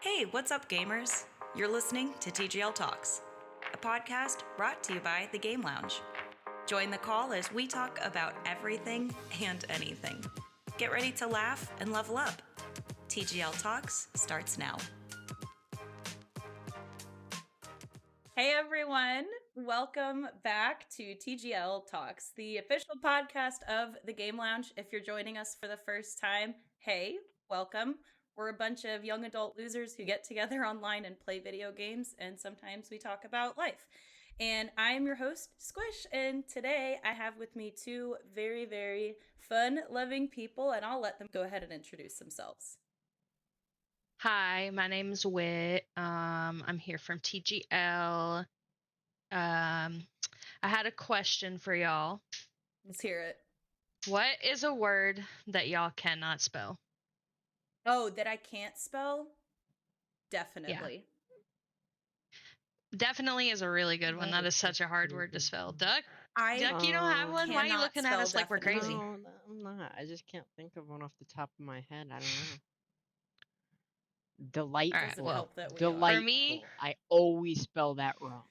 Hey, what's up, gamers? You're listening to TGL Talks, a podcast brought to you by the Game Lounge. Join the call as we talk about everything and anything. Get ready to laugh and level up. TGL Talks starts now. Hey everyone, welcome back to TGL Talks, the official podcast of the Game Lounge. If you're joining us for the first time, hey, welcome. We're a bunch of young adult losers who get together online and play video games, and sometimes we talk about life. And I am your host, Squish, and today I have with me two very, very fun-loving people, and I'll let them go ahead and introduce themselves. Hi, my name's Whit. I'm here from TGL. I had a question for y'all. Let's hear it. What is a word that y'all cannot spell? Oh, that I can't spell? Definitely. Definitely is a really good one. That is such a hard word to spell. Duck, you don't have one? Why are you looking at us like we're crazy? No, I'm not. I just can't think of one off the top of my head. I don't know. Delightful. Doesn't help that we delightful. For me, I always spell that wrong.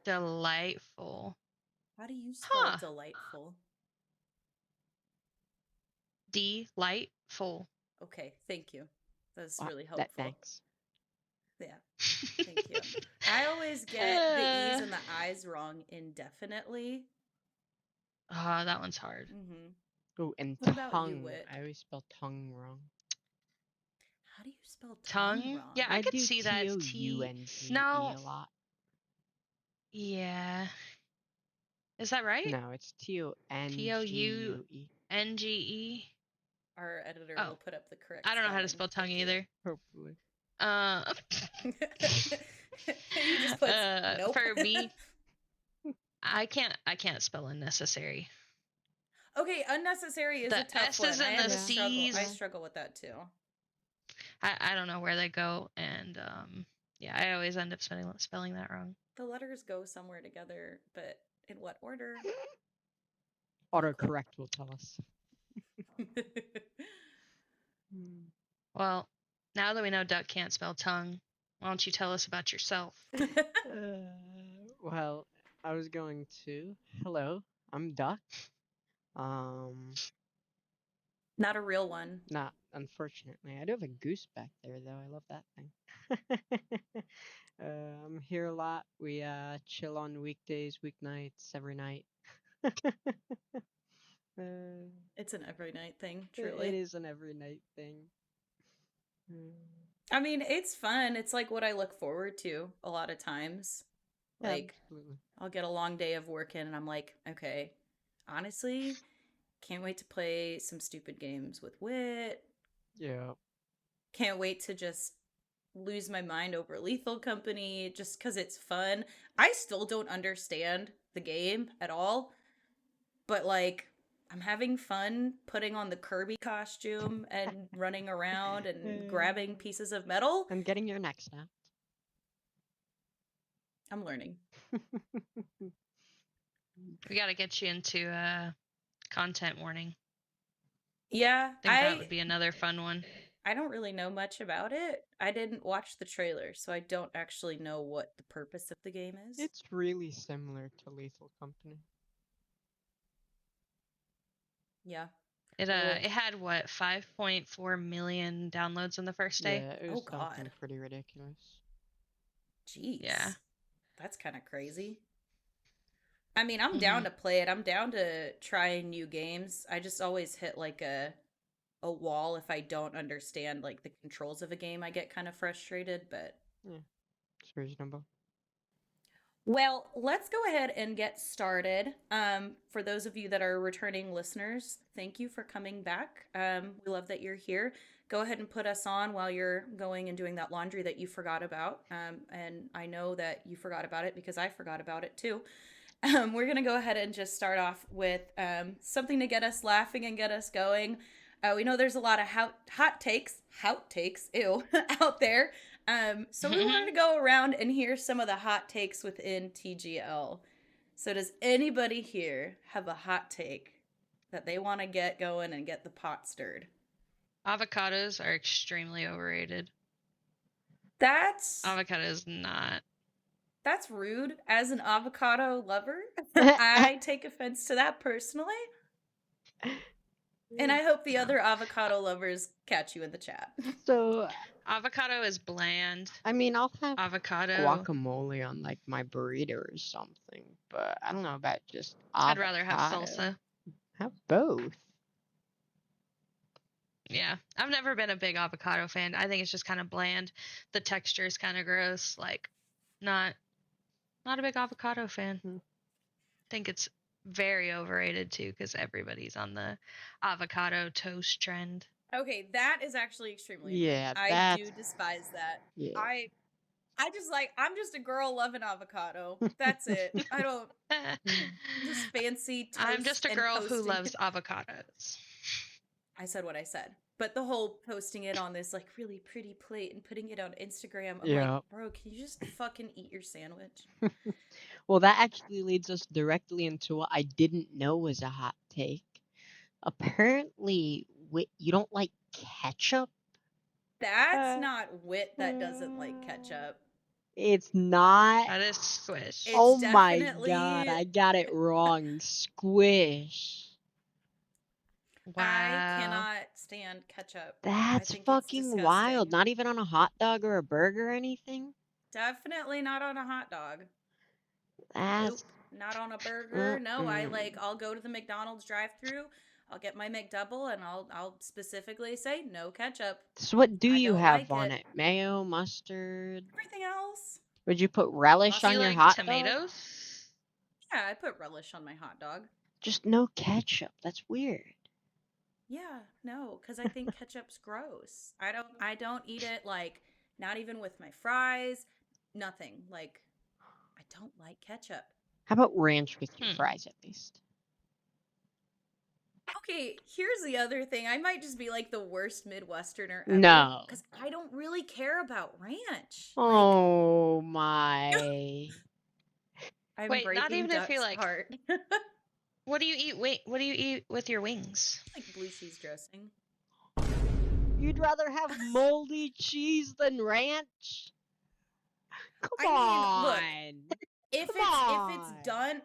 delightful. How do you spell delightful? Delightful. Okay, thank you. That's really helpful. Thanks. Yeah, thank you. I always get the E's and the I's wrong indefinitely. Oh, that one's hard. Mm-hmm. Oh, and what about tongue. You, Whit? I always spell tongue wrong. How do you spell tongue wrong? Yeah, I could see that. T-O-U-N-G-E No. a lot. Yeah. Is that right? No, it's T-O-N-G-U-E. T-O-U-N-G-E. Our editor will put up the correct I don't know how to spelling. spell tongue either. Hopefully. You just put nope. For me, I can't spell unnecessary. Okay, unnecessary is The a tough S's one. and the C's. I struggle with that too. I don't know where they go, and yeah, I always end up spelling that wrong. The letters go somewhere together, but in what order? Autocorrect will tell us. Well, now that we know Duck can't spell tongue, why don't you tell us about yourself? Well, I was going to. Hello, I'm Duck. Not a real one. Not, unfortunately. I do have a goose back there, though. I love that thing. I'm here a lot. We chill on weekdays, weeknights, every night. It's an every night thing, truly. It is an every night thing. I mean, it's fun. It's like what I look forward to a lot of times. Like, absolutely. I'll get a long day of work in and I'm like, okay, honestly, can't wait to play some stupid games with Whit. Yeah. Can't wait to just lose my mind over Lethal Company just because it's fun. I still don't understand the game at all, but like, I'm having fun putting on the Kirby costume and running around and grabbing pieces of metal. I'm getting your neck snapped. I'm learning. We got to get you into content warning. Yeah, I think that would be another fun one. I don't really know much about it. I didn't watch the trailer, so I don't actually know what the purpose of the game is. It's really similar to Lethal Company. Yeah. It had what, 5.4 million downloads on the first day? Yeah, it was something pretty ridiculous. Jeez. Yeah. That's kind of crazy. I mean, I'm down to play it. I'm down to try new games. I just always hit like a wall if I don't understand like the controls of a game. I get kind of frustrated, but yeah, it's reasonable. Well, let's go ahead and get started. For those of you that are returning listeners, thank you for coming back. We love that you're here. Go ahead and put us on while you're going and doing that laundry that you forgot about. And I know that you forgot about it because I forgot about it too. We're going to go ahead and just start off with something to get us laughing and get us going. We know there's a lot of hot takes, out there. So we wanted to go around and hear some of the hot takes within TGL. So does anybody here have a hot take that they want to get going and get the pot stirred? Avocados are extremely overrated. Avocado is not. That's rude. As an avocado lover, I take offense to that personally. And I hope the other avocado lovers catch you in the chat. So avocado is bland. I mean, I'll have avocado guacamole on like my burrito or something, but I don't know about just avocado. I'd rather have salsa. Have both. Yeah, I've never been a big avocado fan. I think it's just kind of bland. The texture is kind of gross. Like, not a big avocado fan. I think it's very overrated too, because everybody's on the avocado toast trend. Okay, that is actually extremely annoying. I do despise that. Yeah. I'm just a girl loving avocado. That's it. I don't just fancy toast. I'm just a girl who loves avocados. I said what I said. But the whole posting it on this like really pretty plate and putting it on Instagram, I'm like, bro, can you just fucking eat your sandwich? Well, that actually leads us directly into what I didn't know was a hot take. Apparently, you don't like ketchup? That's not Whit that doesn't like ketchup. It's not. That is Squish. Oh my god, I got it wrong. Squish. Wow. I cannot stand ketchup. That's fucking wild. Not even on a hot dog or a burger or anything? Definitely not on a hot dog. That's... Nope, not on a burger. No, I'll go to the McDonald's drive-thru. I'll get my McDouble and I'll specifically say no ketchup. So what do you have on it? Mayo, mustard? Everything else. Would you put relish on your hot tomatoes? dog? Yeah, I put relish on my hot dog. Just no ketchup. That's weird. Yeah, no, because I think ketchup's gross. I don't eat it, like, not even with my fries, nothing. Like, I don't like ketchup. How about ranch with your fries at least? Okay, here's the other thing. I might just be like the worst Midwesterner ever. No. Because I don't really care about ranch. Oh my. Wait, not even if you like heart. What do you eat? What do you eat with your wings? Like blue cheese dressing. You'd rather have moldy cheese than ranch? Come on. Look, if it's done.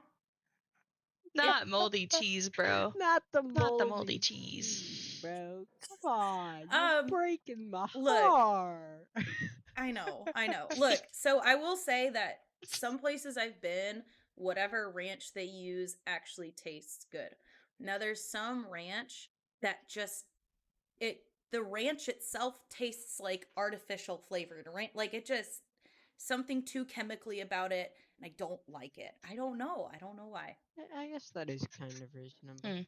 Not moldy cheese, bro. Not the moldy cheese, bro. Come on. You're breaking my heart. I know. Look, so I will say that some places I've been, whatever ranch they use actually tastes good. Now there's some ranch that just the ranch itself tastes like artificial flavored ranch. Like it just something too chemically about it, and I don't like it. I don't know why. I guess that is kind of reasonable.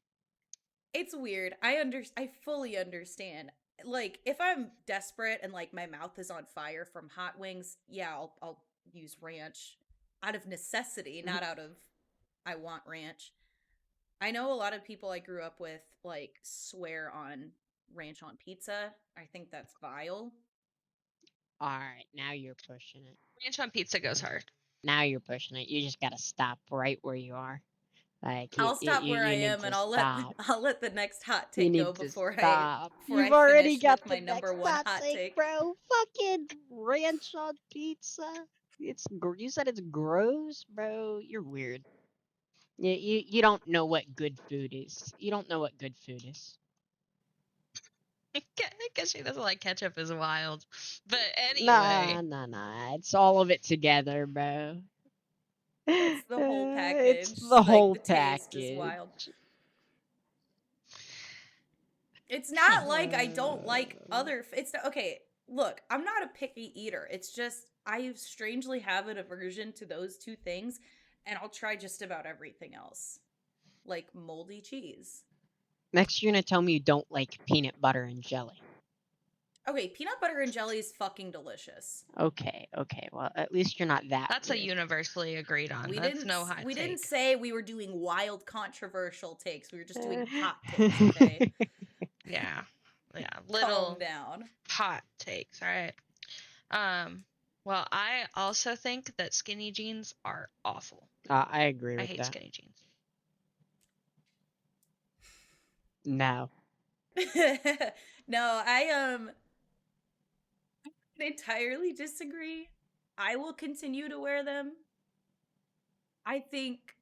It's weird. I fully understand. Like if I'm desperate and like my mouth is on fire from hot wings, yeah, I'll use ranch out of necessity, not out of I want ranch. I know a lot of people I grew up with like swear on ranch on pizza. I think that's vile. All right, now you're pushing it. Ranch on pizza goes hard. Now you're pushing it. You just gotta stop right where you are. Like I'll stop where I am, and I'll let the next hot take go before You've already got my number one hot take, bro. Fucking ranch on pizza. You said it's gross, bro. You're weird. You don't know what good food is. You don't know what good food is. I guess she doesn't like ketchup is wild. But anyway. Nah. It's all of it together, bro. It's the whole package. It's the whole package. Taste is wild. It's not like I don't like other. Okay. Look, I'm not a picky eater. It's just I strangely have an aversion to those two things, and I'll try just about everything else, like moldy cheese. Next, you're gonna tell me you don't like peanut butter and jelly. Okay, peanut butter and jelly is fucking delicious. Okay. Well, at least you're not that. That's a universally agreed on. That's no hot take. We didn't say we were doing wild, controversial takes. We were just doing hot takes, okay? Yeah. Little calm down. Hot takes, all right. Well, I also think that skinny jeans are awful. I agree with that. I hate skinny jeans. No. No, entirely disagree. I will continue to wear them. I think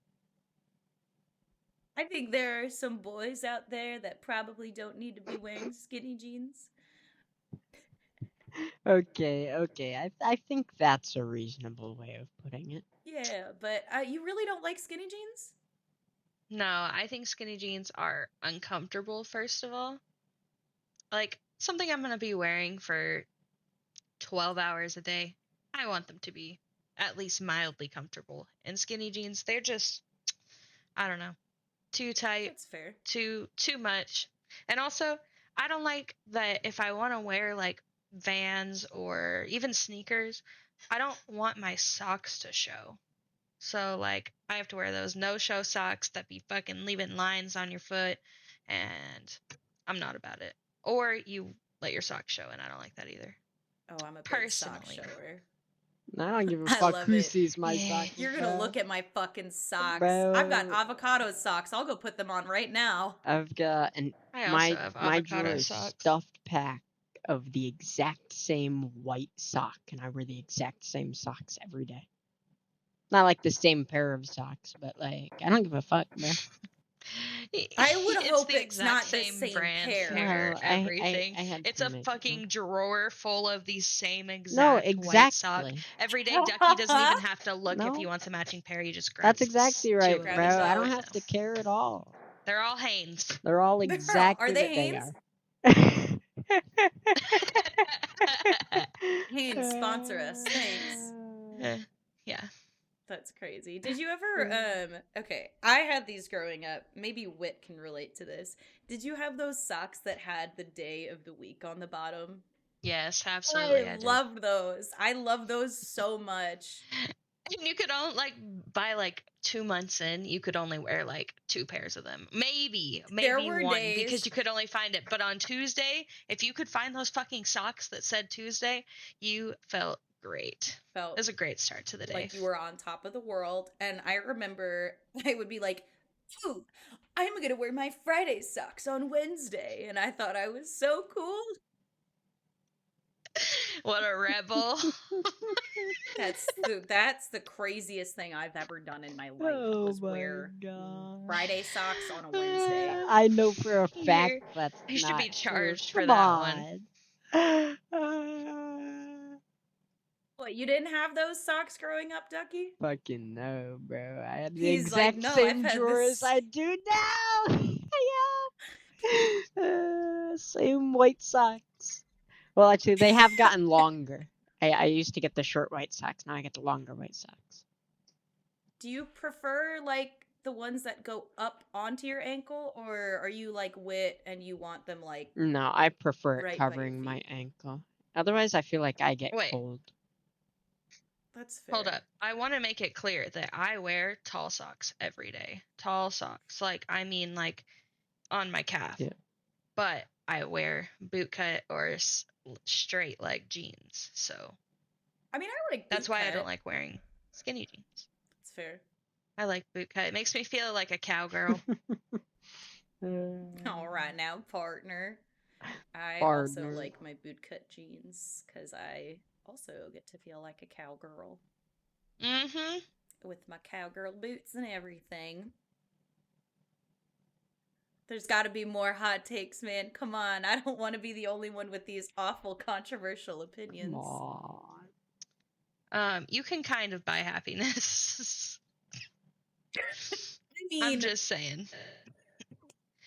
there are some boys out there that probably don't need to be wearing skinny jeans. Okay. I think that's a reasonable way of putting it. Yeah, but you really don't like skinny jeans? No, I think skinny jeans are uncomfortable, first of all. Like, something I'm going to be wearing for 12 hours a day, I want them to be at least mildly comfortable. And skinny jeans, they're just, I don't know, too tight. That's fair. Too much. And also, I don't like that if I want to wear like Vans or even sneakers, I don't want my socks to show. So like I have to wear those no-show socks that be fucking leaving lines on your foot, and I'm not about it. Or you let your socks show, and I don't like that either. Oh, I'm a big sock Personally. shower. I don't give a I fuck love who it. sees my Yeah. socks. You're gonna look at my fucking socks. Bro. I've got avocado socks. I'll go put them on right now. I've got I also my have my avocado drawer is socks. stuffed pack of the exact same white sock, and I wear the exact same socks every day. Not like the same pair of socks, but like I don't give a fuck, bro. I would It's hope the it's not the exact same brand pair. for Well, everything. I had It's to a make it fucking work. drawer full of these same No, exact white sock. exactly. Every day, Ducky doesn't even have to look if he No. wants a matching pair. He just grabs That's exactly two right, of bro. them and Grab I them don't both. have to care at all. They're all Hanes. They're all exactly Are they what they Hanes? are. Hanes, sponsor us. Thanks. Yeah. That's crazy. Did you ever okay, I had these growing up. Maybe Whit can relate to this. Did you have those socks that had the day of the week on the bottom? Yes, absolutely. I I did. loved those. I love those so much. And you could only by like 2 months in, you could only wear like 2 pairs of them. Maybe There were one days- because you could only find it. But on Tuesday, if you could find those fucking socks that said Tuesday, you felt great. It was a great start to the day. Like you were on top of the world. And I remember I would be like, "Ooh, I'm going to wear my Friday socks on Wednesday." And I thought I was so cool. What a rebel. That's the craziest thing I've ever done in my life. Was wear Friday socks on a Wednesday. I know for a fact that's You should not be charged true. for Come that on. What, you didn't have those socks growing up, Ducky? Fucking no, bro. I had the He's like, exact "No, same I've had drawer this." as I do now. Same white socks. Well, actually, they have gotten longer. I used to get the short white socks. Now I get the longer white socks. Do you prefer like the ones that go up onto your ankle, or are you like Whit and you want them like? No, I prefer right it by your covering my feet? ankle. Otherwise, I feel like I get Wait. cold. That's fair. Hold up. I want to make it clear that I wear tall socks every day. Tall socks. Like, I mean, like, on my calf. Yeah. But I wear bootcut or straight leg jeans. So I mean, I like. that's why I bootcut. don't like wearing skinny jeans. It's fair. I like bootcut. It makes me feel like a cowgirl. All right now, partner. I Partner. also like my bootcut jeans because I also get to feel like a cowgirl Mm-hmm. with my cowgirl boots and everything. There's got to be more hot takes, man. Come on. I don't want to be the only one with these awful controversial opinions. You can kind of buy happiness. I mean, I'm just saying.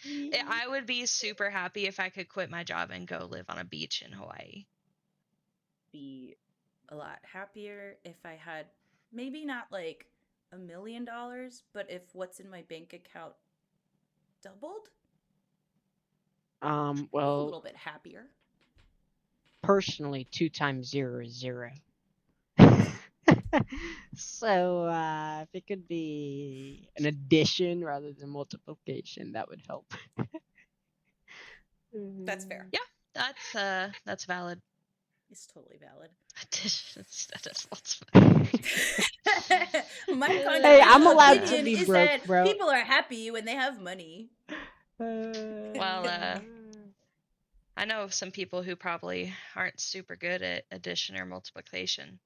I would be super happy if I could quit my job and go live on a beach in Hawaii. Be a lot happier if I had maybe not like $1 million, but if what's in my bank account doubled, a Well, little bit happier. personally, 2 times 0 is 0. So, if it could be an addition rather than multiplication, that would help. That's fair. Yeah, that's valid. It's totally valid. That's valid. My Hey, I'm controversial allowed to opinion be is broke, that bro. people are happy when they have money. Well, I know of some people who probably aren't super good at addition or multiplication.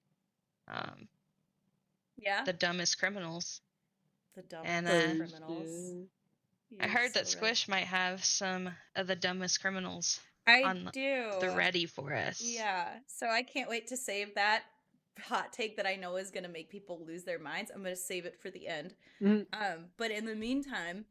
Yeah. The dumbest criminals. The dumbest And criminals. I heard that Squish might have some of the dumbest criminals on the ready for us. Yeah. So I can't wait to save that hot take that I know is going to make people lose their minds. I'm going to save it for the end. But in the meantime,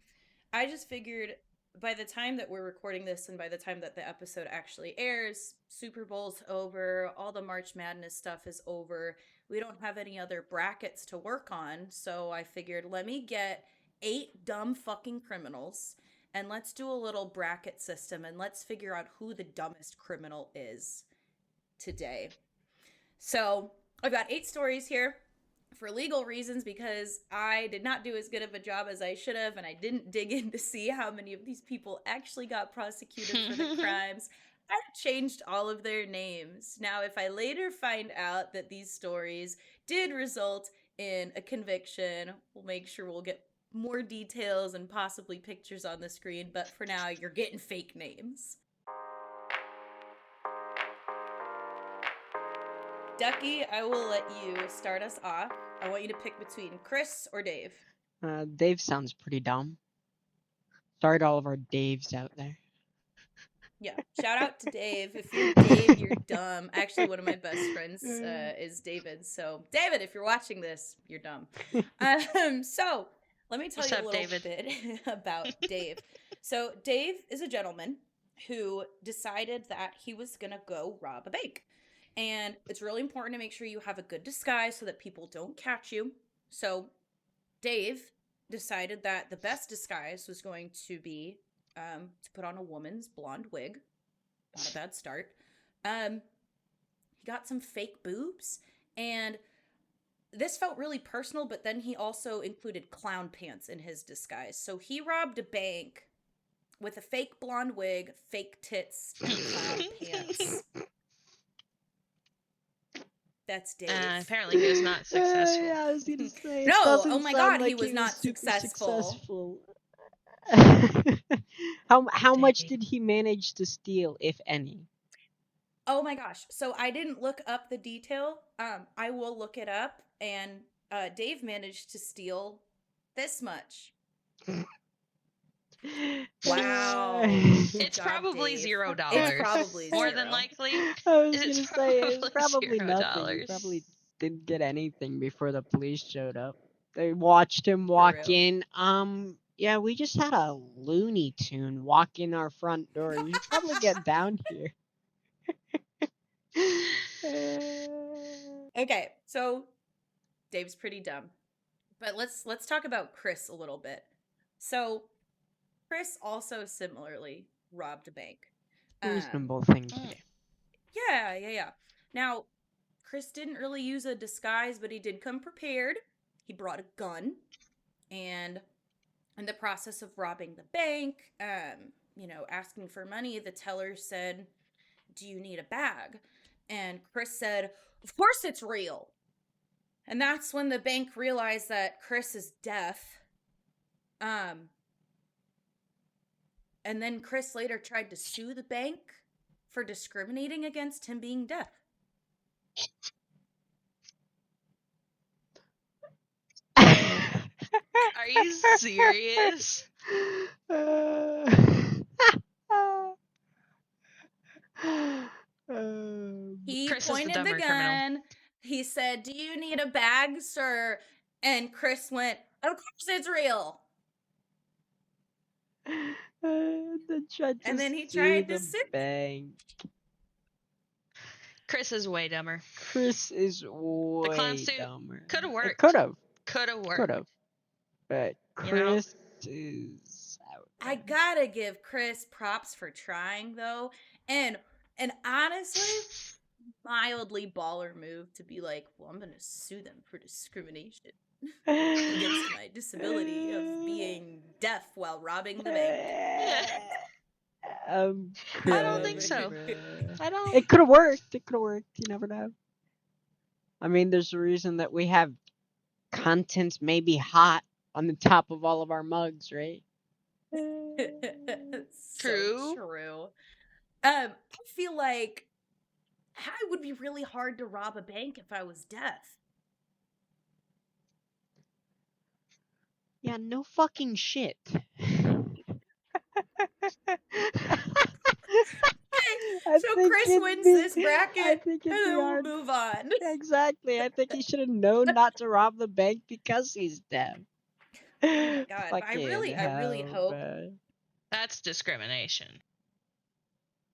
I just figured by the time that we're recording this and by the time that the episode actually airs, Super Bowl's over, all the March Madness stuff is over. We don't have any other brackets to work on. So I figured, let me get 8 dumb fucking criminals and let's do a little bracket system and let's figure out who the dumbest criminal is today. So I've got 8 stories here for legal reasons because I did not do as good of a job as I should have, and I didn't dig in to see how many of these people actually got prosecuted for the crimes. I've changed all of their names. Now, if I later find out that these stories did result in a conviction, we'll make sure we'll get more details and possibly pictures on the screen, but for now, you're getting fake names. Ducky, I will let you start us off. I want you to pick between Chris or Dave. Dave sounds pretty dumb. Sorry to all of our Daves out there. Yeah, shout out to Dave. If you're Dave, you're dumb. Actually, one of my best friends is David. So, David, if you're watching this, you're dumb. So, let me tell you a little bit about Dave. So, Dave is a gentleman who decided that he was going to go rob a bank. And it's really important to make sure you have a good disguise so that people don't catch you. So, Dave decided that the best disguise was going to be to put on a woman's blonde wig. Not a bad start. He got some fake boobs, and this felt really personal, but then he also included clown pants in his disguise. So he robbed a bank with a fake blonde wig, fake tits, and clown pants. That's Dave. Apparently he was not successful. Yeah, I was gonna say. No, oh my god, he was not successful. How much did he manage to steal, if any? Oh my gosh. So I didn't look up the detail. I will look it up, and Dave managed to steal this much. Wow. It's probably Dave. $0. It's probably more zero. than likely. I was gonna say it's probably $0. nothing. He probably didn't get anything before the police showed up. They watched him walk in. Yeah, we just had a Looney Tune walk in our front door. You should probably get down here. Okay, so Dave's pretty dumb. But let's talk about Chris a little bit. So Chris also similarly robbed a bank. Reasonable thing to do. Yeah. Now, Chris didn't really use a disguise, but he did come prepared. He brought a gun, and in the process of robbing the bank, asking for money, the teller said, "Do you need a bag?" And Chris said, "Of course it's real." And that's when the bank realized that Chris is deaf. And then Chris later tried to sue the bank for discriminating against him being deaf. Are you serious? He Chris pointed the gun. Criminal. He said, "Do you need a bag, sir?" And Chris went, "Of course it's real." And then he tried to sue the bank. Chris is way dumber. Chris is way the clown suit dumber. Could have worked. Could have worked. Could have. But Chris is out. I gotta give Chris props for trying, though. And honestly, mildly baller move to be like, well, I'm gonna sue them for discrimination against my disability of being deaf while robbing the bank. I don't think so. It could have worked. You never know. I mean, there's a reason that we have content maybe hot on the top of all of our mugs, right? True. So true. I feel like it would be really hard to rob a bank if I was deaf. Yeah, no fucking shit. So Chris wins this bracket, and then we'll move on. Exactly. I think he should have known not to rob the bank because he's deaf. Oh my god! I really hope. That's discrimination.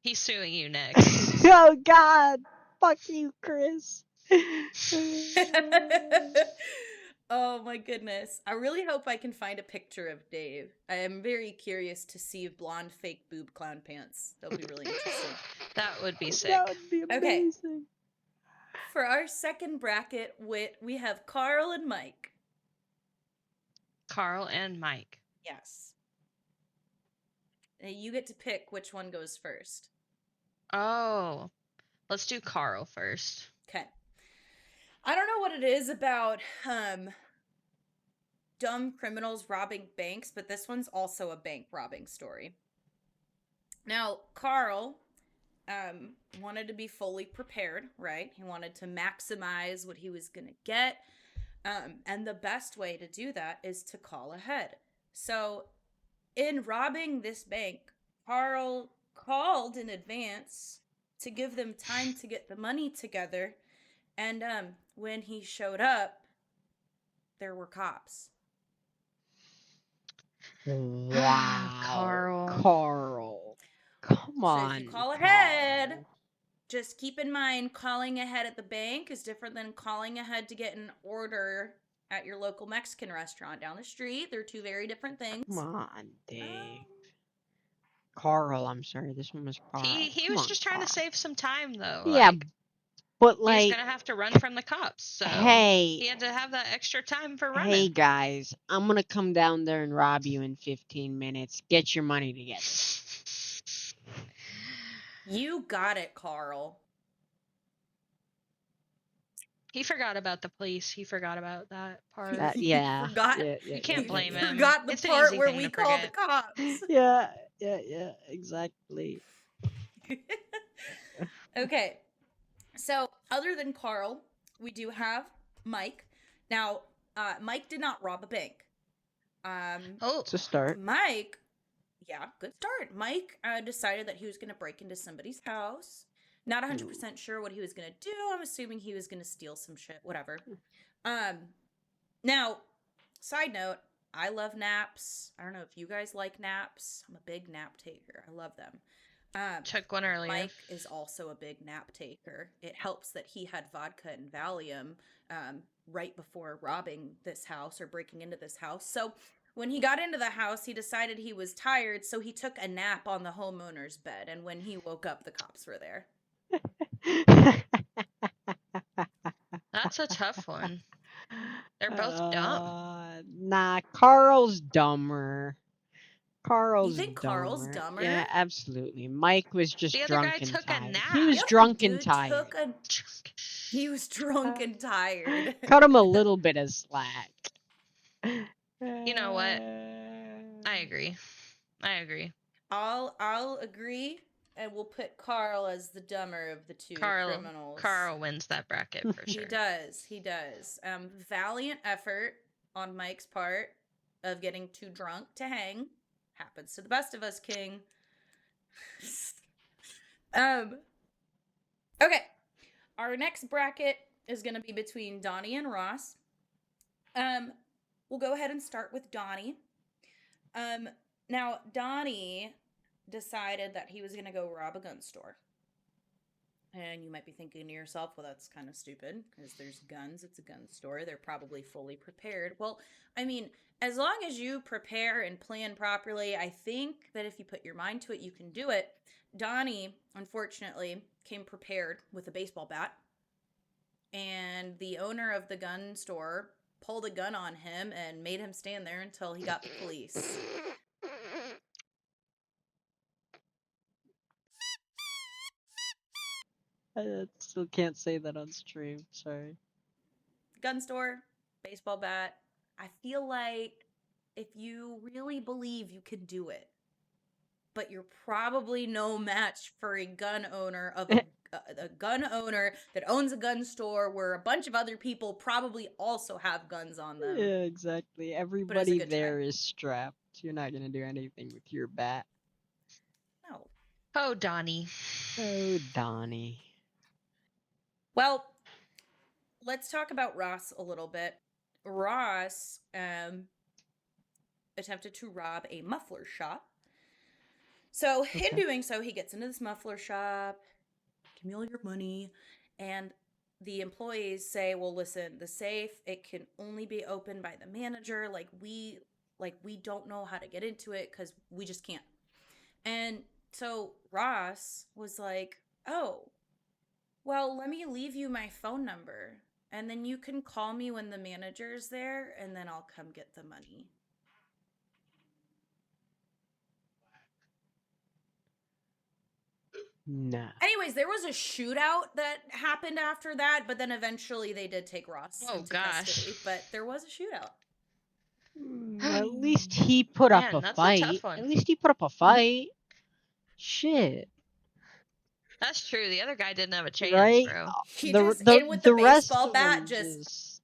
He's suing you next. Oh god! Fuck you, Chris. Oh my goodness. I really hope I can find a picture of Dave. I am very curious to see blonde fake boob clown pants. That'll be really interesting. That would be sick. That would be amazing. Okay. For our second bracket, we have Carl and Mike. Carl and Mike. Yes. You get to pick which one goes first. Oh. Let's do Carl first. Okay. I don't know what it is about dumb criminals robbing banks, but this one's also a bank robbing story. Now, Carl wanted to be fully prepared, right? He wanted to maximize what he was going to get. And the best way to do that is to call ahead. So, in robbing this bank, Carl called in advance to give them time to get the money together. And when he showed up, there were cops. Wow. Carl. Come on. So if you call ahead, just keep in mind calling ahead at the bank is different than calling ahead to get an order at your local Mexican restaurant down the street. They're two very different things. Come on, Dave. Carl, I'm sorry. This one was Carl. He was just trying to save some time, though. Yeah, but like... he's going to have to run from the cops, so... Hey... he had to have that extra time for running. Hey, guys. I'm going to come down there and rob you in 15 minutes. Get your money together. You got it, Carl. He forgot about the police. He forgot about that part. Yeah. You can't blame him. Forgot the part where we called the cops. Yeah, exactly. Okay. So, other than Carl, we do have Mike. Now, Mike did not rob a bank. It's a start. Mike, yeah, good start. Mike decided that he was going to break into somebody's house. Not 100% sure what he was going to do. I'm assuming he was going to steal some shit, whatever. Now, side note, I love naps. I don't know if you guys like naps. I'm a big nap taker. I love them. Took one earlier. Mike is also a big nap taker. It helps that he had vodka and Valium right before robbing this house or breaking into this house. So when he got into the house, he decided he was tired, so he took a nap on the homeowner's bed. And when he woke up, the cops were there. That's a tough one. They're both dumb. Nah, Carl's dumber. You think Carl's dumber? Yeah, absolutely. Mike was just drunk and tired. The other guy took a nap. He was drunk and tired. He was drunk and tired. Cut him a little bit of slack. You know what? I agree. I'll agree, and we'll put Carl as the dumber of the two criminals. Carl wins that bracket for sure. He does. Valiant effort on Mike's part of getting too drunk to hang. Happens to the best of us, King. Okay. Our next bracket is going to be between Donnie and Ross. We'll go ahead and start with Donnie. Now, Donnie decided that he was going to go rob a gun store. And you might be thinking to yourself, well, that's kind of stupid because there's guns. It's a gun store. They're probably fully prepared. Well, I mean, as long as you prepare and plan properly, I think that if you put your mind to it, you can do it. Donnie, unfortunately, came prepared with a baseball bat. And the owner of the gun store pulled a gun on him and made him stand there until he got the police. I still can't say that on stream. Sorry. Gun store, baseball bat. I feel like if you really believe you can do it, but you're probably no match for a gun owner of a gun owner that owns a gun store where a bunch of other people probably also have guns on them. Yeah, exactly. Everybody there is strapped. You're not gonna do anything with your bat. No. Oh, Donnie. Oh, Donnie. Well, let's talk about Ross a little bit. Ross attempted to rob a muffler shop. So in doing so, he gets into this muffler shop, give me all your money, and the employees say, well, listen, the safe, it can only be opened by the manager. We don't know how to get into it because we just can't. And so Ross was like, oh, well, let me leave you my phone number, and then you can call me when the manager's there, and then I'll come get the money. Nah. Anyways, there was a shootout that happened after that, but then eventually they did take Ross into custody. But there was a shootout. At least he put up a fight. At least he put up a fight. Shit. That's true. The other guy didn't have a chance, right? bro. He just in with the baseball bat, just.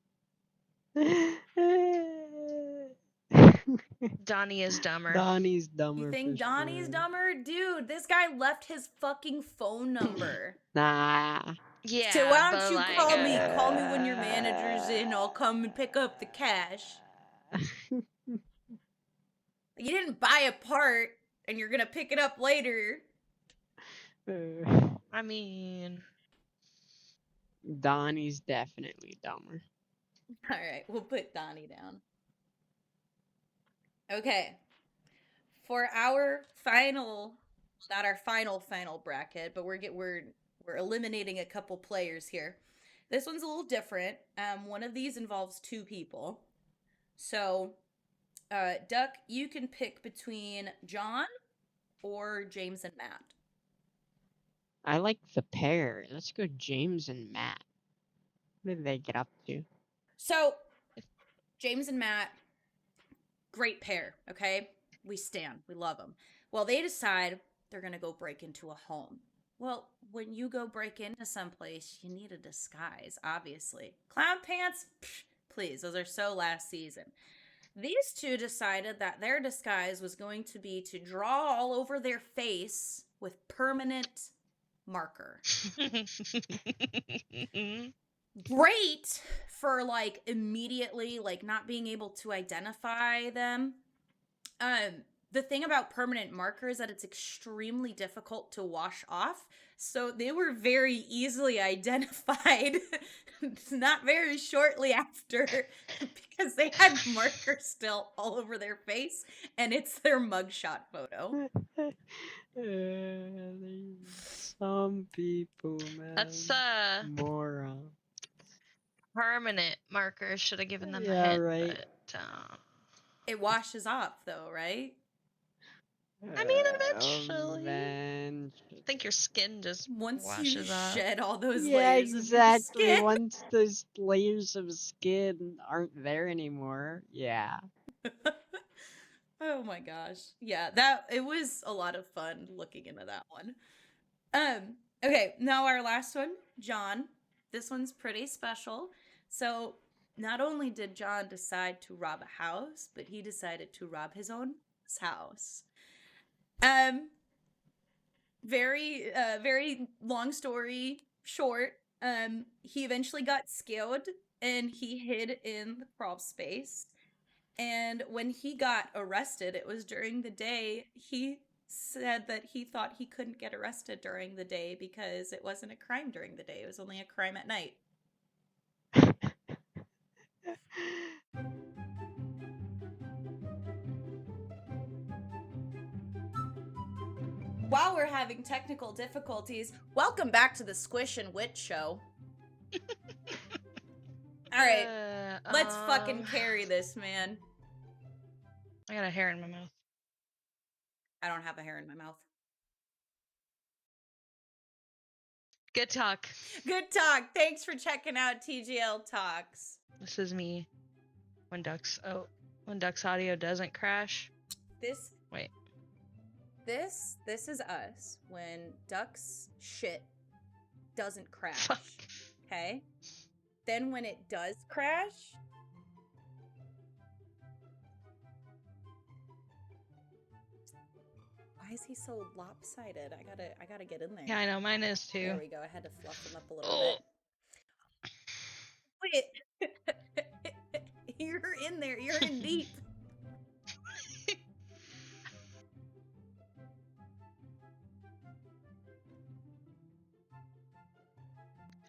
Donnie is dumber. Donnie's dumber. You think Donnie's dumber? Dude, this guy left his fucking phone number. Nah. Yeah. So why don't you call me? Call me when your manager's in. I'll come and pick up the cash. You didn't buy a part, and you're gonna pick it up later. I mean, Donnie's definitely dumber. All right, we'll put Donnie down. Okay, for our final, not our final bracket, but we're eliminating a couple players here. This one's a little different. One of these involves two people. So, Duck, you can pick between John or James and Matt. I like the pair. Let's go James and Matt. What did they get up to? So, James and Matt, great pair, okay? We stand. We love them. Well, they decide they're going to go break into a home. Well, when you go break into someplace, you need a disguise, obviously. Clown pants? Psh, please, those are so last season. These two decided that their disguise was going to be to draw all over their face with permanent marker. Great for immediately not being able to identify them. The thing about permanent marker is that it's extremely difficult to wash off, so they were very easily identified not very shortly after because they had marker still all over their face, and it's their mugshot photo. Some people, man. That's moron. Permanent marker. Should have given them a hint, right. But, it washes off, though, right? I mean, eventually. I think your skin just washes off. Once you shed all those yeah, layers exactly. of skin. Once those layers of skin aren't there anymore, yeah. Oh my gosh. Yeah, it was a lot of fun looking into that one. Okay, now our last one, John. This one's pretty special. So, not only did John decide to rob a house, but he decided to rob his own house. Very long story short, he eventually got scaled and he hid in the crawl space. And when he got arrested, it was during the day. He said that he thought he couldn't get arrested during the day because it wasn't a crime during the day. It was only a crime at night. While we're having technical difficulties, welcome back to the Squish and Whit show. All right, let's fucking carry this, man. I got a hair in my mouth. I don't have a hair in my mouth. Good talk. Good talk. Thanks for checking out TGL Talks. This is me. When Duck's audio doesn't crash. Wait. This is us when Duck's shit doesn't crash. Fuck. Okay? Then when it does crash, why is he so lopsided? I gotta get in there. Yeah, I know, mine is too. There we go. I had to fluff him up a little bit. Wait. You're in there. You're in deep.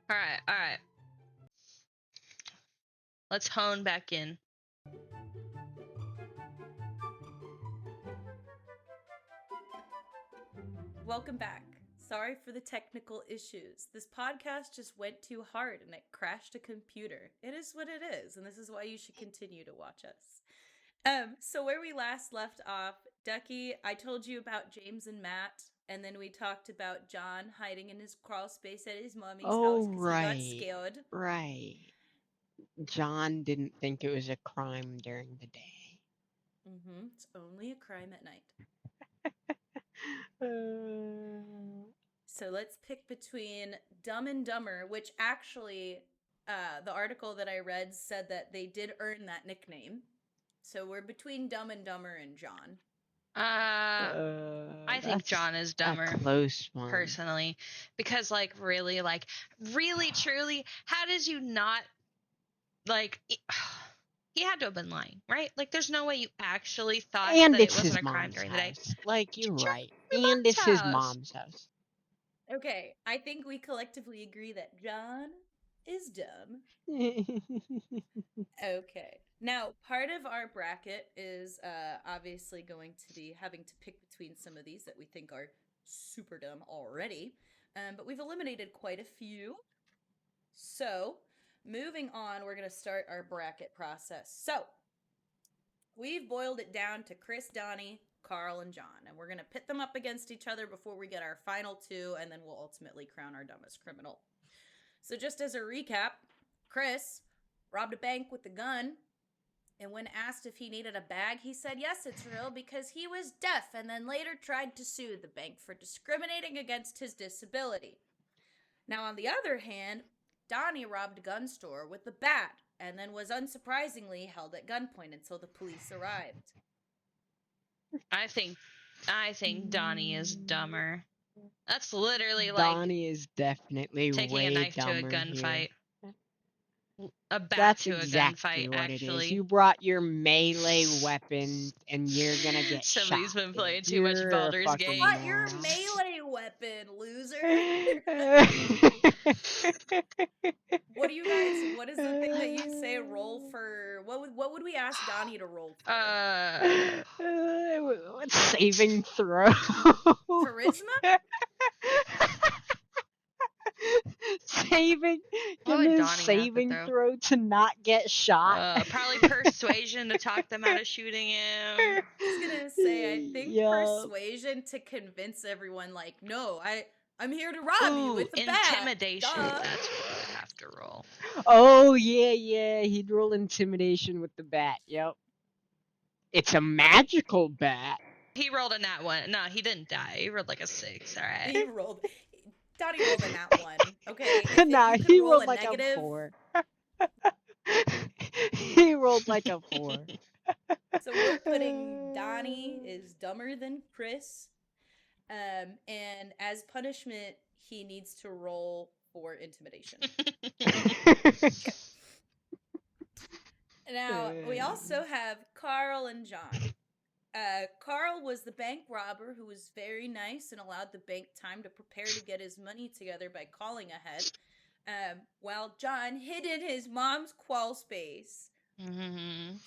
All right. Let's hone back in. Welcome back. Sorry for the technical issues. This podcast just went too hard and it crashed a computer. It is what it is, and this is why you should continue to watch us. So where we last left off, Ducky, I told you about James and Matt, and then we talked about John hiding in his crawl space at his mommy's house because he got scared. Right. John didn't think it was a crime during the day. It's only a crime at night. So let's pick between Dumb and Dumber, which actually, the article that I read said that they did earn that nickname. So we're between Dumb and Dumber and John. I think John is dumber. A close one. Personally. Because, really, truly, how did you not, he had to have been lying, right? There's no way you actually thought that it wasn't a crime during the day. You're right. And it's his mom's house. Okay, I think we collectively agree that John is dumb. Okay. Now, part of our bracket is obviously going to be having to pick between some of these that we think are super dumb already. But we've eliminated quite a few. So, moving on, we're going to start our bracket process. So, we've boiled it down to Chris, Donnie, Carl, and John. And we're going to pit them up against each other before we get our final two, and then we'll ultimately crown our dumbest criminal. So just as a recap, Chris robbed a bank with a gun, and when asked if he needed a bag, he said yes, it's real, because he was deaf, and then later tried to sue the bank for discriminating against his disability. Now, on the other hand, Donnie robbed a gun store with a bat, and then was unsurprisingly held at gunpoint until the police arrived. I think Donnie is dumber. That's literally Donnie is definitely taking way a knife to a dumber gunfight. A bat That's to exactly a gunfight, what actually. it is. You brought your melee weapon, and you're gonna get Somebody's shot. Been playing too much Baldur's Gate. What your melee weapon, loser? What is the thing that you say roll for? What would we ask Donnie to roll for? What's saving throw? Charisma? Saving throw to not get shot. Probably persuasion to talk them out of shooting him. I was gonna say, I think persuasion to convince everyone, no, I'm here to rob you with a bat. Intimidation. That's what I would have to roll. Oh yeah, he'd roll intimidation with the bat. Yep. It's a magical bat. He rolled a nat 1. No, he didn't die. He rolled a 6. All right. Donnie rolled a nat 1. Okay. He rolled a 4. He rolled a 4. So we're putting Donnie is dumber than Chris. And as punishment, he needs to roll for intimidation. Now, we also have Carl and John. Carl was the bank robber who was very nice and allowed the bank time to prepare to get his money together by calling ahead, while John hid in his mom's crawl space. Mm-hmm.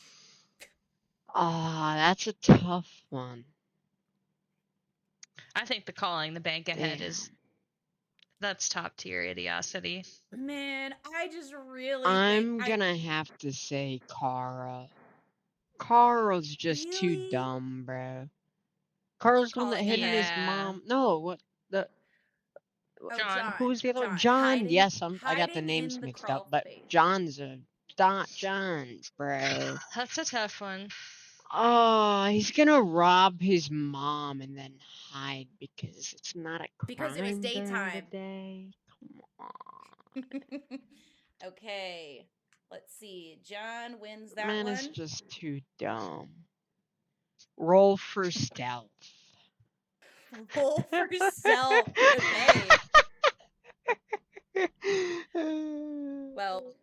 That's a tough one. I think the calling the bank ahead that's top tier idiocity. Man, I'm gonna have to say Carl. Carl's just too dumb, bro. Carl's the one that hid in his mom. No, what the? John. Who's the other one? John. Yes, I got the names mixed up, but John's John's, bro. That's a tough one. Oh, he's gonna rob his mom and then hide because it's not a Because it was crime during the daytime. day. Come on. Okay. Let's see. John wins that Man, one. it's just too dumb. Roll for stealth. Roll for stealth. Okay. Well,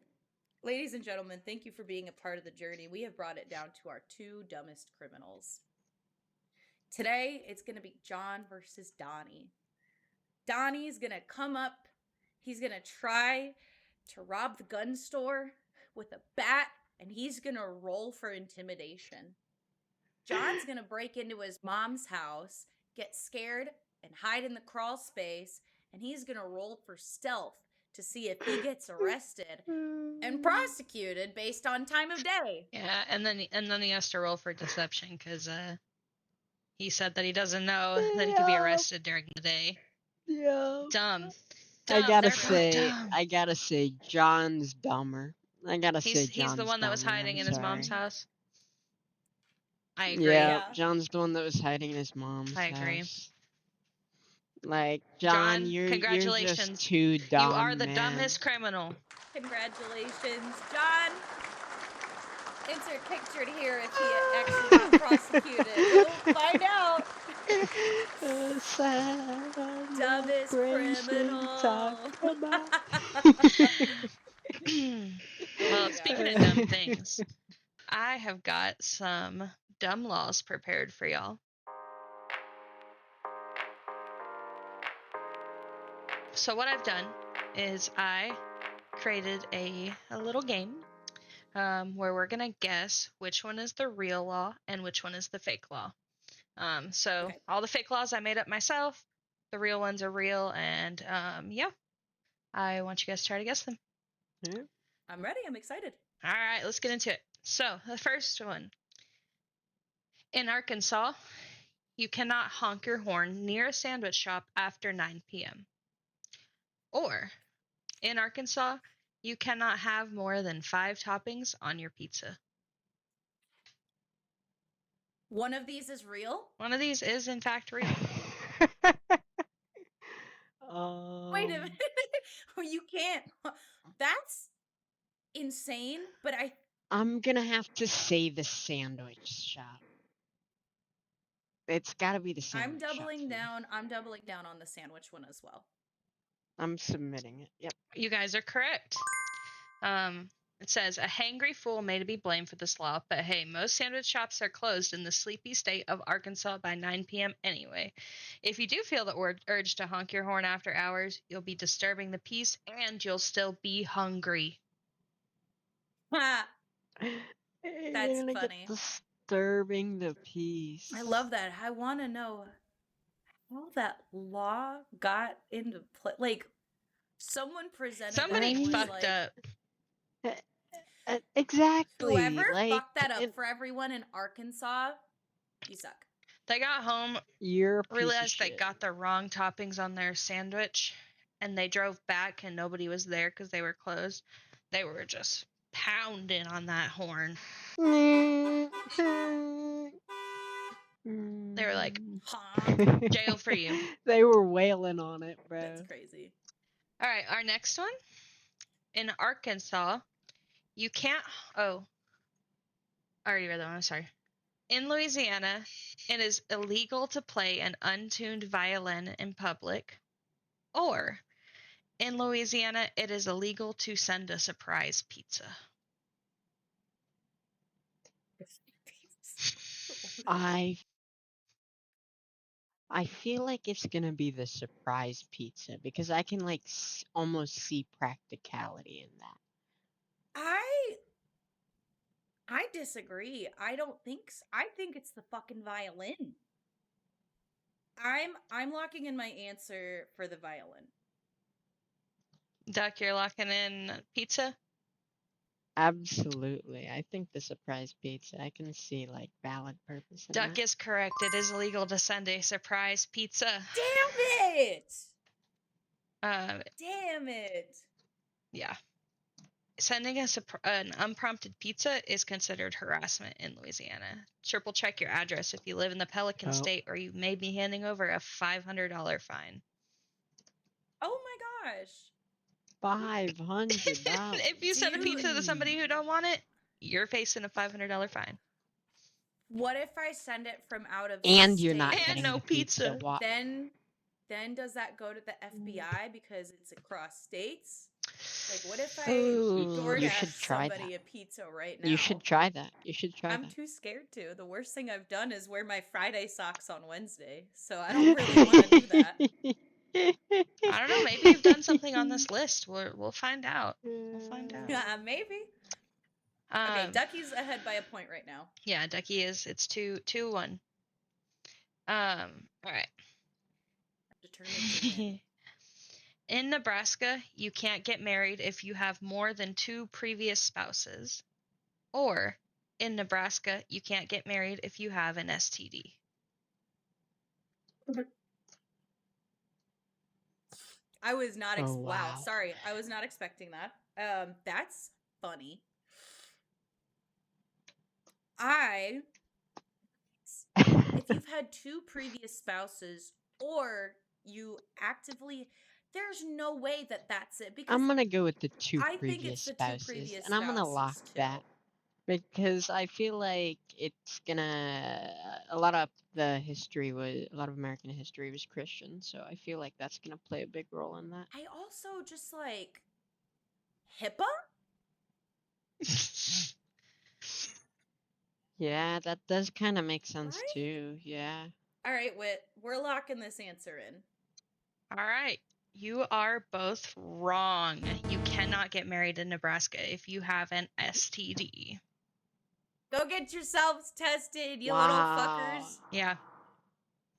ladies and gentlemen, thank you for being a part of the journey. We have brought it down to our two dumbest criminals. Today, it's going to be John versus Donnie. Donnie's going to come up. He's going to try to rob the gun store with a bat, and he's going to roll for intimidation. John's going to break into his mom's house, get scared, and hide in the crawl space, and he's going to roll for stealth to see if he gets arrested and prosecuted based on time of day. Yeah, and then he has to roll for deception because he said that he doesn't know that he could be arrested during the day. Yeah. Dumb. I gotta dumb. say, John's dumber. He's the one that was hiding in his mom's house. I agree. Yeah, John's the one that was hiding in his mom's house. I agree. Like, John, you're just too dumb. You are the dumbest criminal. Congratulations, John. Insert picture to hear if he actually got prosecuted. We'll find out. Dumbest criminal. Well, speaking of dumb things, I have got some dumb laws prepared for y'all. So what I've done is I created a little game where we're going to guess which one is the real law and which one is the fake law. So all the fake laws I made up myself, the real ones are real, and yeah, I want you guys to try to guess them. Yeah. I'm ready. I'm excited. All right, let's get into it. So the first one. In Arkansas, you cannot honk your horn near a sandwich shop after 9 p.m. Or, in Arkansas, you cannot have more than 5 toppings on your pizza. One of these is real? One of these is, in fact, real. Wait a minute. You can't. That's insane, but I'm gonna have to say the sandwich shop. It's gotta be the sandwich shop. I'm doubling down on the sandwich one as well. I'm submitting it. Yep. You guys are correct. It says, a hangry fool may be blamed for this law, but hey, most sandwich shops are closed in the sleepy state of Arkansas by 9 p.m. anyway. If you do feel the urge to honk your horn after hours, you'll be disturbing the peace and you'll still be hungry. That's funny. Disturbing the peace. I love that. I want to know how that law got into play. Like, someone presented Somebody fucked up. Exactly. Whoever fucked that up for everyone in Arkansas, you suck. They got home, realized they got the wrong toppings on their sandwich, and they drove back and nobody was there because they were closed. They were just pounding on that horn. They were like, honk, jail for you. They were wailing on it, bro. That's crazy. All right, our next one. In Arkansas, you can't... Oh. I already read that one, I'm sorry. In Louisiana, it is illegal to play an untuned violin in public. Or, in Louisiana, it is illegal to send a surprise pizza. I feel like it's gonna be the surprise pizza because I can like almost see practicality in that. I disagree. I don't think so. I think it's the fucking violin. I'm locking in my answer for the violin. Duck, you're locking in pizza? Absolutely. I think the surprise pizza, I can see like valid purpose in Duck that. is correct. It is illegal to send a surprise pizza. Damn it! Damn it! Yeah. Sending us an unprompted pizza is considered harassment in Louisiana. Triple check your address if you live in the Pelican State, or you may be handing over a $500 fine. Oh my gosh. $500. If you send a pizza to somebody who don't want it, you're facing a $500 fine. What if I send it from out of and state? You're not getting no the pizza. Then does that go to the FBI because it's across states? Like, what if I DoorDash somebody a pizza right now? You should try that. I'm too scared to. The worst thing I've done is wear my Friday socks on Wednesday, so I don't really want to do that. I don't know. Maybe you've done something on this list. We'll find out. Yeah, maybe. Okay, Ducky's ahead by a point right now. Yeah, Ducky is. It's 2-1. All right. Determined to win. In Nebraska, you can't get married if you have more than 2 previous spouses. Or, in Nebraska, you can't get married if you have an STD. I was not. wow. Wow. Sorry, I was not expecting that. That's funny. If you've had 2 previous spouses, or you actively, there's no way that that's it. Because I'm gonna go with the 2 I previous think it's the spouses, 2 previous and I'm gonna lock spouses, too. that because I feel like it's gonna. A lot of American history was Christian, so I feel like that's gonna play a big role in that. I also just like HIPAA. Yeah, that does kind of make sense too. Yeah. All right, Whit, we're locking this answer in. All right. You are both wrong. You cannot get married in Nebraska if you have an STD. Go get yourselves tested, you little fuckers. Yeah.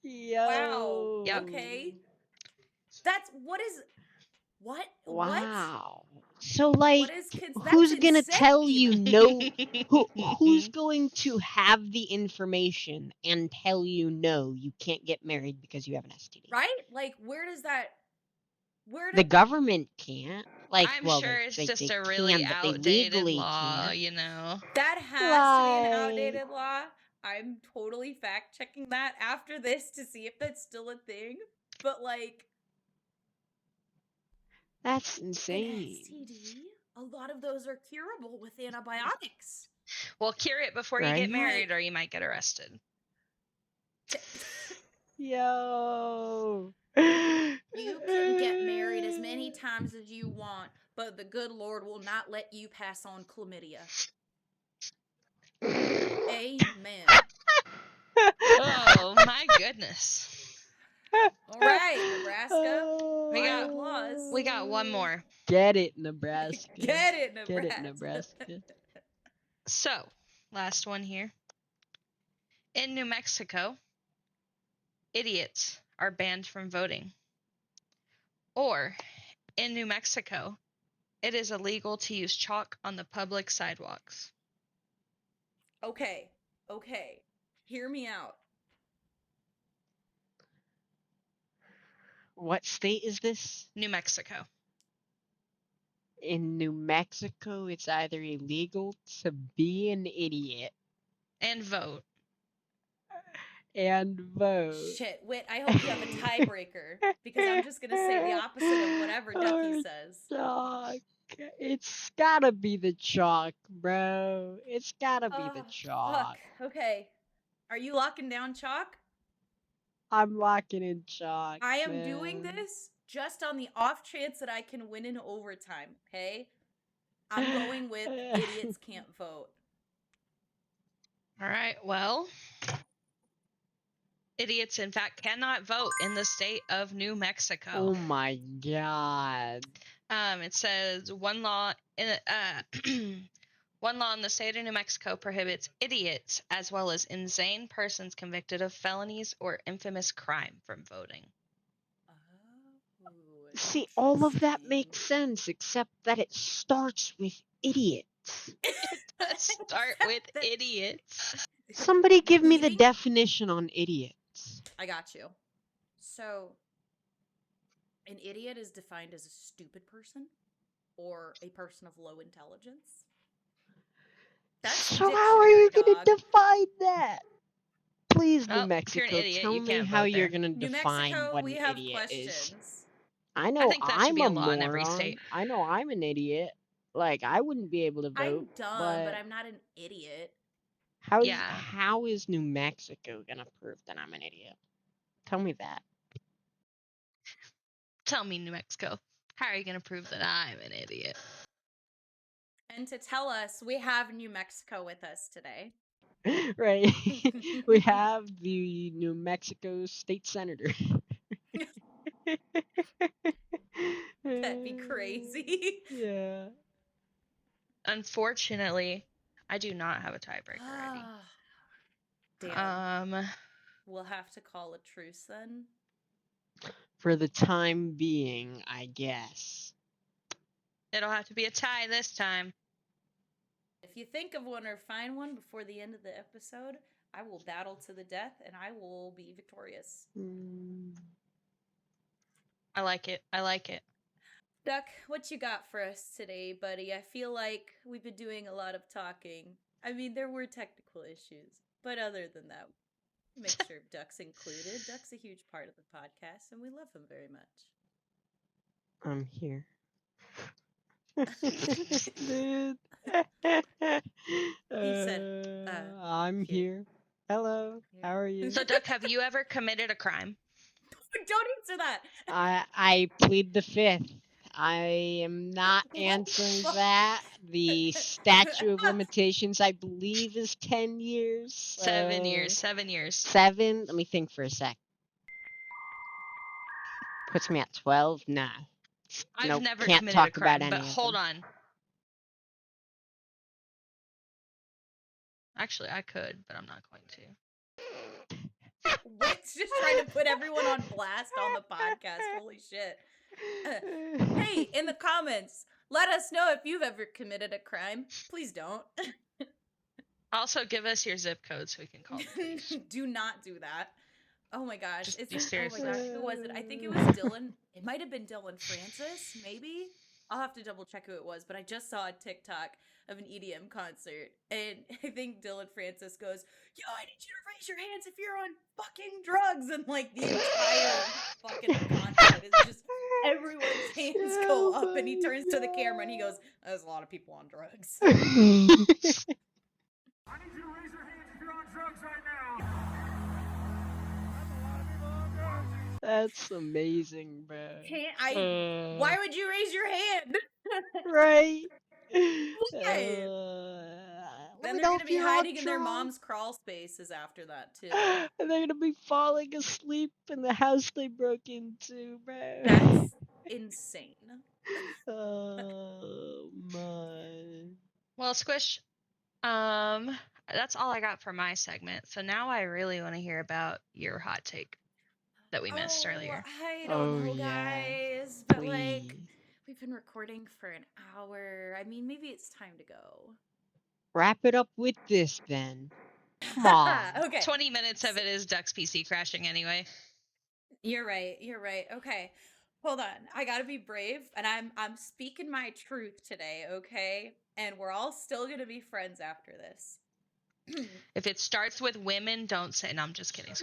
Yo. Wow. Yep. Okay. That's what? Wow. So like, who's gonna tell you no? Who's going to have the information and tell you no? You can't get married because you have an STD. Right? Like, where does that? The government can't. Like, I'm sure it's just a really outdated law, you know. That has to be an outdated law. I'm totally fact checking that after this to see if that's still a thing. But like, that's insane. An STD, a lot of those are curable with antibiotics. Well, cure it before you get married, or you might get arrested. Yo. You can get married as many times as you want, but the good Lord will not let you pass on chlamydia. Amen. Oh my goodness. All right, Nebraska. We got one more. Get it, Nebraska. Get it, Nebraska. So, last one here. In New Mexico, idiots are banned from voting. Or, in New Mexico, it is illegal to use chalk on the public sidewalks. Okay. Hear me out. What state is this? New Mexico. In New Mexico, it's either illegal to be an idiot and vote. Shit, Whit, I hope you have a tiebreaker because I'm just gonna say the opposite of whatever Ducky says. Chalk. It's gotta be the chalk, bro. It's gotta be the chalk. Fuck. Okay. Are you locking down chalk? I'm locking in chalk. I am doing this just on the off chance that I can win in overtime, okay? I'm going with idiots can't vote. All right, well, idiots, in fact, cannot vote in the state of New Mexico. Oh my god. It says one law in the state of New Mexico prohibits idiots as well as insane persons convicted of felonies or infamous crime from voting. See, all of that makes sense, except that it starts with idiots. It does start with idiots. Somebody give me the definition on idiots. I got you. So, an idiot is defined as a stupid person? or a person of low intelligence. That's so how are you going to define that? Please, New Mexico, if you're an idiot, tell you me can't how vote you're there. going to New define Mexico, what we an have idiot is. questions. I know I think that should I'm be a a law in every moron. state. I know I'm an idiot. Like, I wouldn't be able to vote. I'm dumb, but I'm not an idiot. How is New Mexico going to prove that I'm an idiot? Tell me that. Tell me, New Mexico, how are you going to prove that I'm an idiot? And to tell us, we have New Mexico with us today. Right. We have the New Mexico state senator. That'd be crazy. Yeah. Unfortunately, I do not have a tiebreaker ready. Damn. We'll have to call a truce then. For the time being, I guess. It'll have to be a tie this time. If you think of one or find one before the end of the episode, I will battle to the death and I will be victorious. I like it. I like it. Duck, what you got for us today, buddy? I feel like we've been doing a lot of talking. I mean, there were technical issues, but other than that, make sure Duck's included. Duck's a huge part of the podcast, and we love him very much. I'm here. Dude. He said, I'm here. Hello. How are you? So, Duck, have you ever committed a crime? Don't answer that. I plead the fifth. I am not answering that. The statute of limitations, I believe, is 10 years. 7 years. 7 years. 7? Let me think for a sec. Puts me at 12? Nah. I've never can't committed talk a crime, about but any of hold them. on. Actually, I could, but I'm not going to. Whit's just trying to put everyone on blast on the podcast. Holy shit. Hey, in the comments, let us know if you've ever committed a crime. Please don't. Also, give us your zip code so we can call the police. Do not do that. Oh my gosh. Just be serious. Oh my gosh. Who was it? I think it was Dylan. It might have been Dylan Francis, maybe. I'll have to double check who it was, but I just saw a TikTok of an EDM concert, and I think Dylan Francis goes, "Yo, I need you to raise your hands if you're on fucking drugs," and like the entire fucking concert is just everyone's hands go up, and he turns to the camera and he goes, "There's a lot of people on drugs." I need you to raise your hands if you're on drugs right now. That's amazing, bro. Why would you raise your hand? Right. Why? Then they're going to be hiding in their mom's crawl spaces after that, too. And they're going to be falling asleep in the house they broke into, bro. That's insane. Oh, my. Well, Squish, that's all I got for my segment. So now I really want to hear about your hot take that we missed earlier. I don't know, guys. But, like, we've been recording for an hour. I mean, maybe it's time to go. Wrap it up with this, then. Come on. Okay. 20 minutes of it is Duck's PC crashing anyway. You're right. Okay. Hold on. I gotta be brave, and I'm speaking my truth today, okay? And we're all still gonna be friends after this. If it starts with women, don't say. No, I'm just kidding.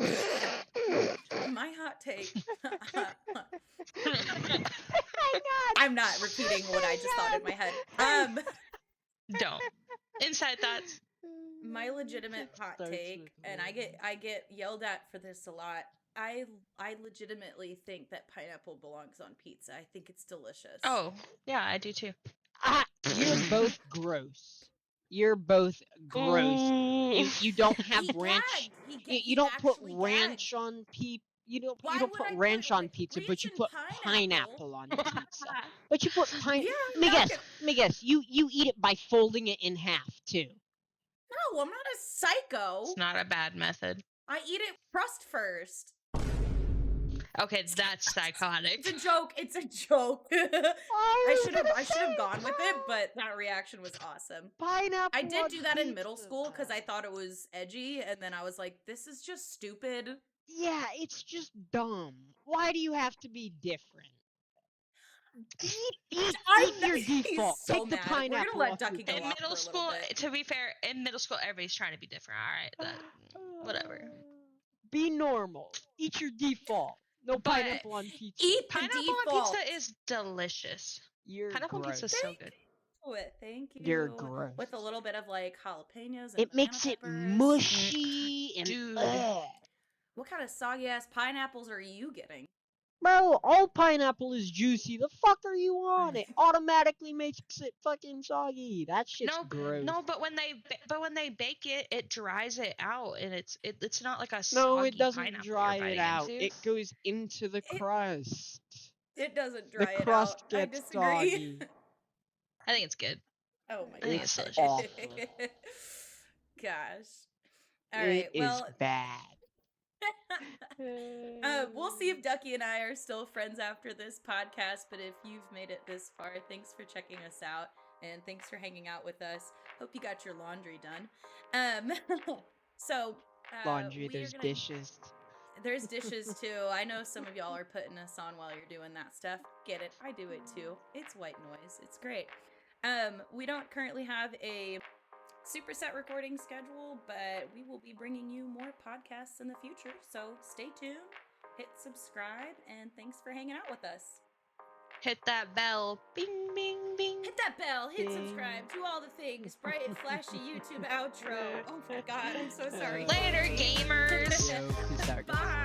My hot take. I'm not repeating what I just thought in my head. Don't. Inside thoughts. My legitimate hot take, and I get yelled at for this a lot. I legitimately think that pineapple belongs on pizza. I think it's delicious. Oh, yeah, I do too. You're both gross. You're both gross. You don't have ranch. You don't put ranch on pizza. You don't put ranch on pizza, but you put pineapple on pizza. But you put pineapple. Let me guess. You eat it by folding it in half too. No, I'm not a psycho. It's not a bad method. I eat it crust first. Okay, that's psychotic. It's a joke. I should have gone with it, but that reaction was awesome. Pineapple. I did do that in middle school because I thought it was edgy, and then I was like, this is just stupid. Yeah, it's just dumb. Why do you have to be different? Eat your default. so Take the mad. We're pineapple gonna let off your Ducky go In off middle for a school, little bit. to be fair, in middle school, everybody's trying to be different. All right, whatever. Be normal. Eat your default. No But pineapple on pizza. Eat the Pineapple default. on pizza is delicious. You're Pineapple on gross. pizza is so good. Thank you. You're gross. With a little bit of like jalapenos and It makes it peppers. mushy and Dude. What kind of soggy ass pineapples are you getting? Bro, all pineapple is juicy. The fuck are you on? It automatically makes it fucking soggy. That shit's gross. No, but when they bake it, it dries it out, and it's not like a No, soggy it doesn't pineapple dry you're it biting out. into. It goes into the crust. It doesn't dry The it crust out. I gets disagree. soggy. I think it's good. Oh my I think It's it's delicious. awful. Gosh. All right. It is bad. We'll see if Ducky and I are still friends after this podcast, but if you've made it this far, thanks for checking us out and thanks for hanging out with us. Hope you got your laundry done. Laundry, there's dishes. There's dishes too. I know some of y'all are putting us on while you're doing that stuff. Get it. I do it too. It's white noise. It's great. We don't currently have a superset recording schedule, but we will be bringing you more podcasts in the future. So stay tuned, hit subscribe, and thanks for hanging out with us. Hit that bell. Bing, bing, bing. Hit that bell, hit Ding. subscribe, do all the things. Bright, flashy YouTube outro. Oh my god, I'm so sorry. Later, gamers. Yo, peace out. Bye.